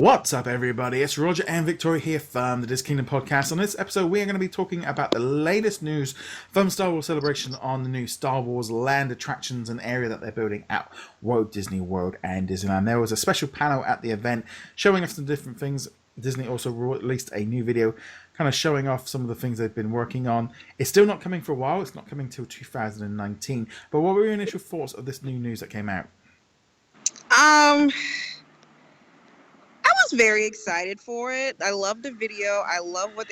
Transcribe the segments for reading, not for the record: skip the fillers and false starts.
What's up, everybody? It's Roger and Victoria here from the DisKingdom podcast. On this episode, we are going to be talking about the latest news from Star Wars Celebration on the new Star Wars land attractions and area that they're building at Walt Disney World and Disneyland. There was a special panel at the event showing us some different things. Disney also released a new video kind of showing off some of the things they've been working on. It's still not coming for a while. It's not coming till 2019. But what were your initial thoughts of this new news that came out? I was very excited for it. I love the video. I love what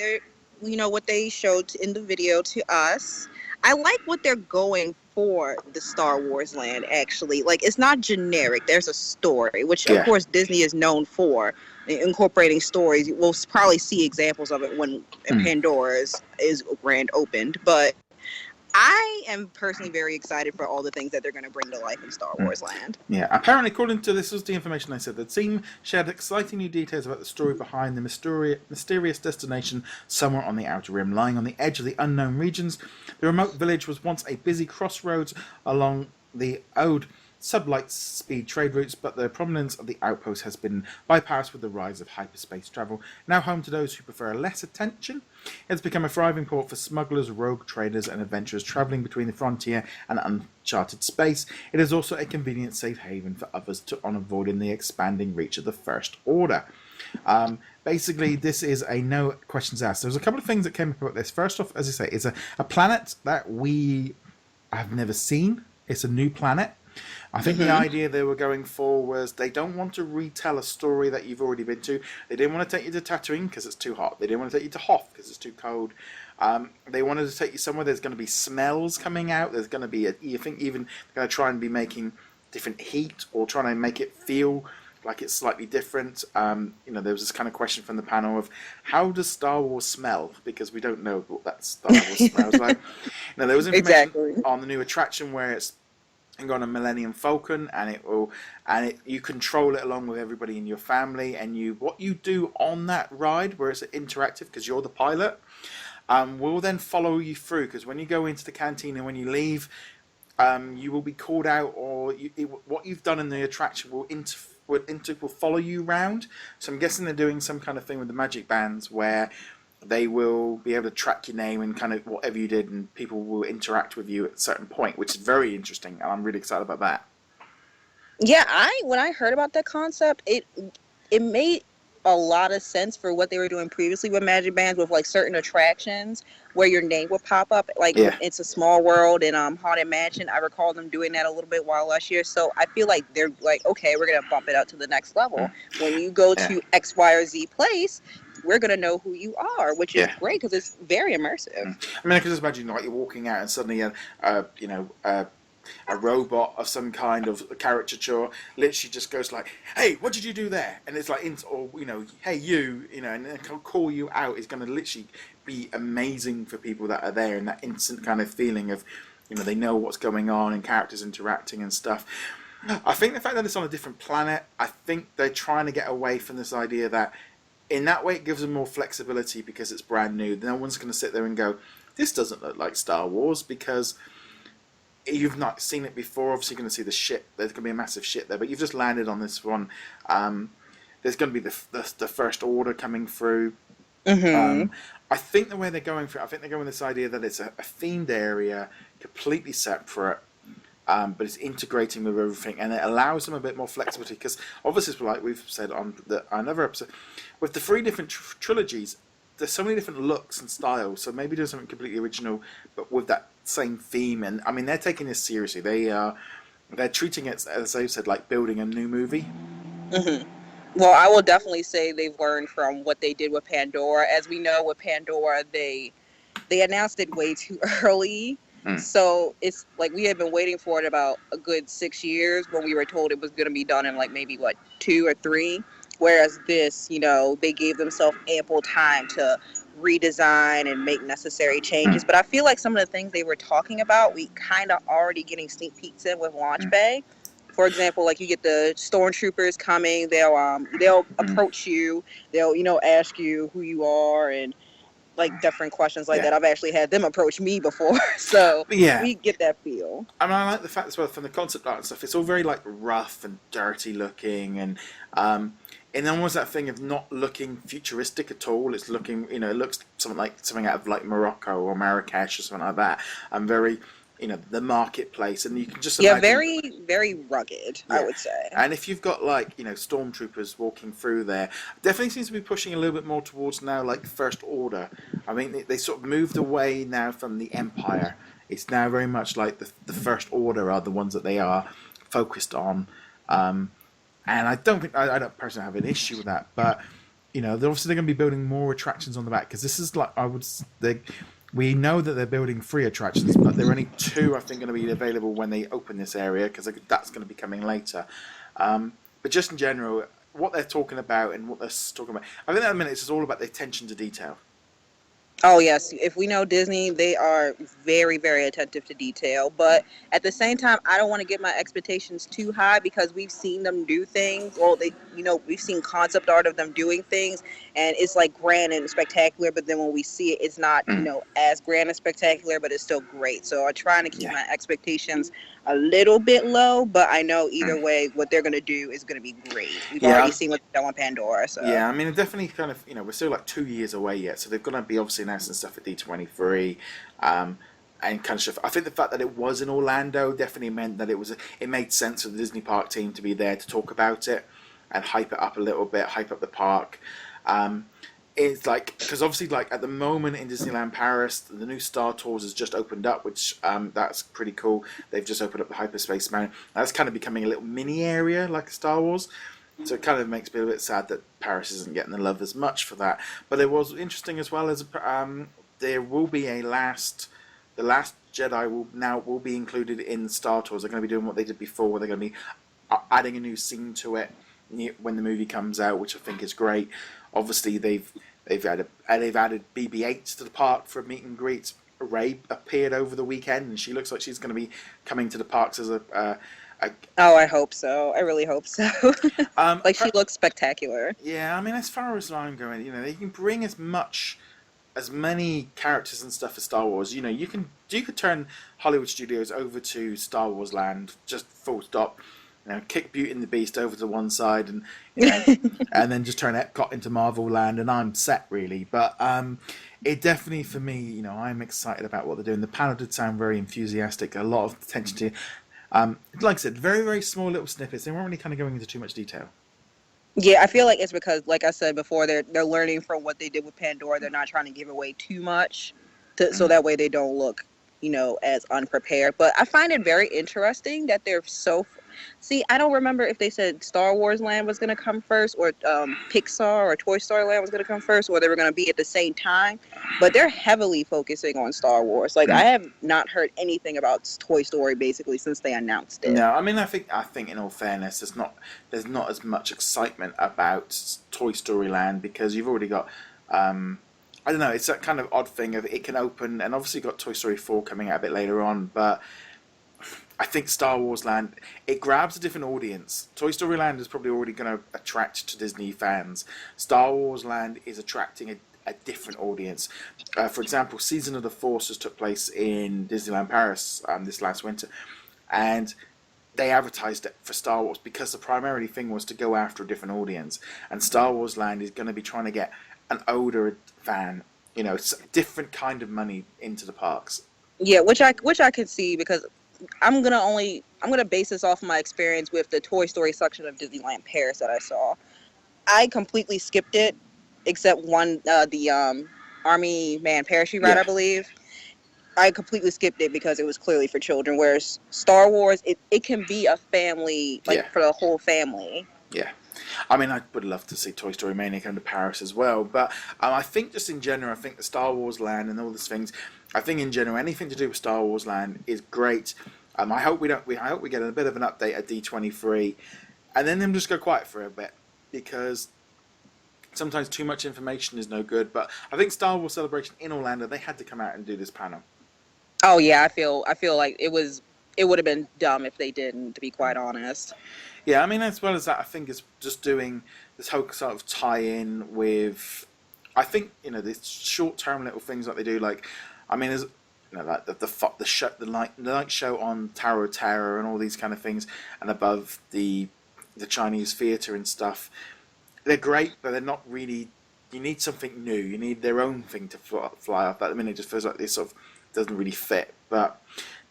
they showed in the video to us. I like what they're going for the Star Wars land, actually. Like, it's not generic. There's a story, which, of course, Disney is known for, incorporating stories. We'll probably see examples of it when Pandora is grand opened. But I am personally very excited for all the things that they're going to bring to life in Star Wars land. Yeah, apparently, according to this was the information I said, the team shared exciting new details about the story behind the mysterious destination somewhere on the Outer Rim, lying on the edge of the unknown regions. The remote village was once a busy crossroads along the old sublight speed trade routes, but the prominence of the outpost has been bypassed with the rise of hyperspace travel. Now home to those who prefer less attention, it's become a thriving port for smugglers, rogue traders, and adventurers traveling between the frontier and uncharted space. It is also a convenient safe haven for others on avoiding the expanding reach of the First Order. Basically, this is a no questions asked. There's a couple of things that came up about this. First off, as I say, it's a planet that we have never seen. It's a new planet. I think the idea they were going for was they don't want to retell a story that you've already been to. They didn't want to take you to Tatooine because it's too hot. They didn't want to take you to Hoth because it's too cold. They wanted to take you somewhere there's going to be smells coming out. There's going to be, you think even they're going to try and be making different heat or trying to make it feel like it's slightly different. There was this kind of question from the panel of how does Star Wars smell? Because we don't know what that Star Wars smells like. There was information on the new attraction where it's on a Millennium Falcon, and you control it along with everybody in your family, and what you do on that ride, where it's interactive because you're the pilot, will then follow you through. Because when you go into the canteen and when you leave, you will be called out, or what you've done in the attraction will follow you around. So I'm guessing they're doing some kind of thing with the magic bands where they will be able to track your name and kind of whatever you did, and people will interact with you at a certain point, which is very interesting, and I'm really excited about that. Yeah, when I heard about that concept, it made a lot of sense for what they were doing previously with magic bands, with like certain attractions where your name would pop up. Like It's a Small World and Haunted Mansion. I recall them doing that a little bit while last year. So I feel like they're like, okay, we're gonna bump it up to the next level. When you go to X, Y, or Z place, we're going to know who you are, which is great because it's very immersive. I mean, I can just imagine like you're walking out and suddenly a robot of some kind of caricature literally just goes like, hey, what did you do there? And it's like, hey, you, and then call you out is going to literally be amazing for people that are there, and that instant kind of feeling of, they know what's going on and characters interacting and stuff. I think the fact that it's on a different planet, I think they're trying to get away from this idea that in that way, it gives them more flexibility because it's brand new. No one's going to sit there and go, this doesn't look like Star Wars, because you've not seen it before. Obviously, you're going to see the ship. There's going to be a massive ship there, but you've just landed on this one. There's going to be the First Order coming through. I think the way they're going for it, I think they're going with this idea that it's a themed area, completely separate, but it's integrating with everything, and it allows them a bit more flexibility, because obviously, like we've said on another episode, with the three different trilogies, there's so many different looks and styles, so maybe do something completely original, but with that same theme. And I mean, they're taking this seriously. They're treating it, as I said, like building a new movie. Well, I will definitely say they've learned from what they did with Pandora. As we know, with Pandora, they announced it way too early. So it's like we had been waiting for it about a good 6 years when we were told it was going to be done in like maybe 2 or 3. Whereas this, they gave themselves ample time to redesign and make necessary changes. But I feel like some of the things they were talking about, we kind of already getting sneak peeks in with Launch Bay. For example, like you get the stormtroopers coming, they'll approach you, they'll ask you who you are and like different questions like that. I've actually had them approach me before, so we get that feel. I mean, I like the fact as well from the concept art and stuff. It's all very like rough and dirty looking, and and then was that thing of not looking futuristic at all. It's looking, you know, it looks something out of like Morocco or Marrakesh or something like that. And very, you know, the marketplace, and you can just imagine. Yeah, very, very rugged, I would say. And if you've got like, you know, stormtroopers walking through there, definitely seems to be pushing a little bit more towards now like First Order. I mean, they sort of moved away now from the Empire. It's now very much like the First Order are the ones that they are focused on. And I don't think I don't personally have an issue with that, but you know, they're obviously going to be building more attractions on the back because this is like we know that they're building 3 attractions, but there are only 2 I think going to be available when they open this area because that's going to be coming later. But just in general, what they're talking about and what they're talking about, I think at the minute it's just all about the attention to detail. Oh, yes. If we know Disney, they are very, very attentive to detail. But at the same time, I don't want to get my expectations too high because we've seen them do things. Well, we've seen concept art of them doing things, and it's like grand and spectacular. But then when we see it, it's not, as grand and spectacular, but it's still great. So I'm trying to keep my expectations a little bit low, but I know either way, what they're going to do is going to be great. We've already seen what they've done on Pandora. So. Yeah, I mean, it definitely kind of, we're still like 2 years away yet, so they're going to be obviously announcing stuff at D23, and kind of stuff. I think the fact that it was in Orlando definitely meant that it made sense for the Disney Park team to be there to talk about it and hype it up a little bit, hype up the park. It's like, because obviously, like at the moment in Disneyland Paris, the new Star Tours has just opened up, which that's pretty cool. They've just opened up the Hyperspace Mountain. That's kind of becoming a little mini area like Star Wars. So it kind of makes me a bit sad that Paris isn't getting the love as much for that. But it was interesting as well as there will be the Last Jedi will be included in Star Tours. They're going to be doing what they did before, where they're going to be adding a new scene to it when the movie comes out, which I think is great. Obviously, they've added BB-8 to the park for a meet and greet. Rey appeared over the weekend, and she looks like she's going to be coming to the parks as a Oh, I hope so. I really hope so. She looks spectacular. Yeah, I mean, as far as I'm going, they can bring as many characters and stuff as Star Wars. You could turn Hollywood Studios over to Star Wars Land, just full stop. Kick Beauty and the Beast over to one side, and and then just turn Epcot into Marvel Land, and I'm set really. But it definitely, for me, I'm excited about what they're doing. The panel did sound very enthusiastic. A lot of attention to, like I said, very very small little snippets. They weren't really kind of going into too much detail. Yeah, I feel like it's because, like I said before, they're learning from what they did with Pandora. They're not trying to give away too much, so that way they don't look, as unprepared. But I find it very interesting that they're so. See, I don't remember if they said Star Wars Land was going to come first, or Pixar or Toy Story Land was going to come first, or they were going to be at the same time. But they're heavily focusing on Star Wars. Like, I have not heard anything about Toy Story basically since they announced it. No, I mean, I think in all fairness, there's not as much excitement about Toy Story Land because you've already got. I don't know. It's that kind of odd thing of it can open, and obviously you've got Toy Story 4 coming out a bit later on, but. I think Star Wars Land, it grabs a different audience. Toy Story Land is probably already going to attract to Disney fans. Star Wars Land is attracting a different audience. For example, Season of the Force just took place in Disneyland Paris this last winter, and they advertised it for Star Wars because the primary thing was to go after a different audience. And Star Wars Land is going to be trying to get an older fan, it's a different kind of money into the parks. Yeah, which I could see because. I'm gonna base this off my experience with the Toy Story section of Disneyland Paris that I saw. I completely skipped it, except the Army Man parachute ride, I believe. I completely skipped it because it was clearly for children. Whereas Star Wars, it can be a family, for the whole family. Yeah. I mean, I would love to see Toy Story Mania come to Paris as well, but I think just in general, I think the Star Wars Land and all these things, I think in general, anything to do with Star Wars Land is great. I hope we get a bit of an update at D23, and then them just go quiet for a bit, because sometimes too much information is no good. But I think Star Wars Celebration in Orlando, they had to come out and do this panel. Oh yeah, I feel like it would have been dumb if they didn't, to be quite honest. Yeah, I mean, as well as that, I think it's just doing this whole sort of tie-in with, I think, these short-term little things that they do, like, I mean, there's, like the night show on Tower of Terror and all these kind of things, and above the Chinese theatre and stuff. they're great, but they're not really. You need something new. You need their own thing to fly off. At the minute, it just feels like this sort of doesn't really fit. But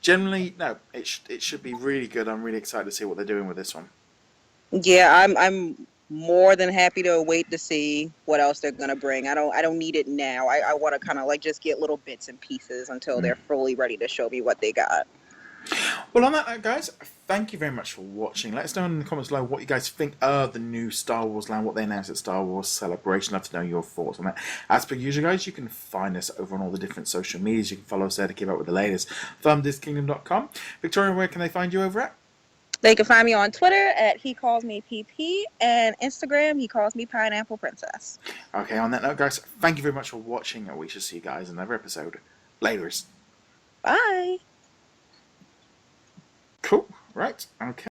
generally, no, it should be really good. I'm really excited to see what they're doing with this one. Yeah, I'm more than happy to wait to see what else they're gonna bring. I don't need it now. I want to kind of like just get little bits and pieces until they're fully ready to show me what they got. Well, on that note, guys, thank you very much for watching. Let us know in the comments below what you guys think of the new Star Wars Land, what they announced at Star Wars Celebration. I'd love to know your thoughts on that. As per usual, guys, you can find us over on all the different social medias. You can follow us there to keep up with the latest from DisKingdom.com. Victoria, where can they find you over at? They can find me on Twitter at He Calls Me PP and Instagram He Calls Me Pineapple Princess. Okay, on that note, guys, thank you very much for watching, and we shall see you guys in another episode. Laters. Bye. Cool. Right. Okay.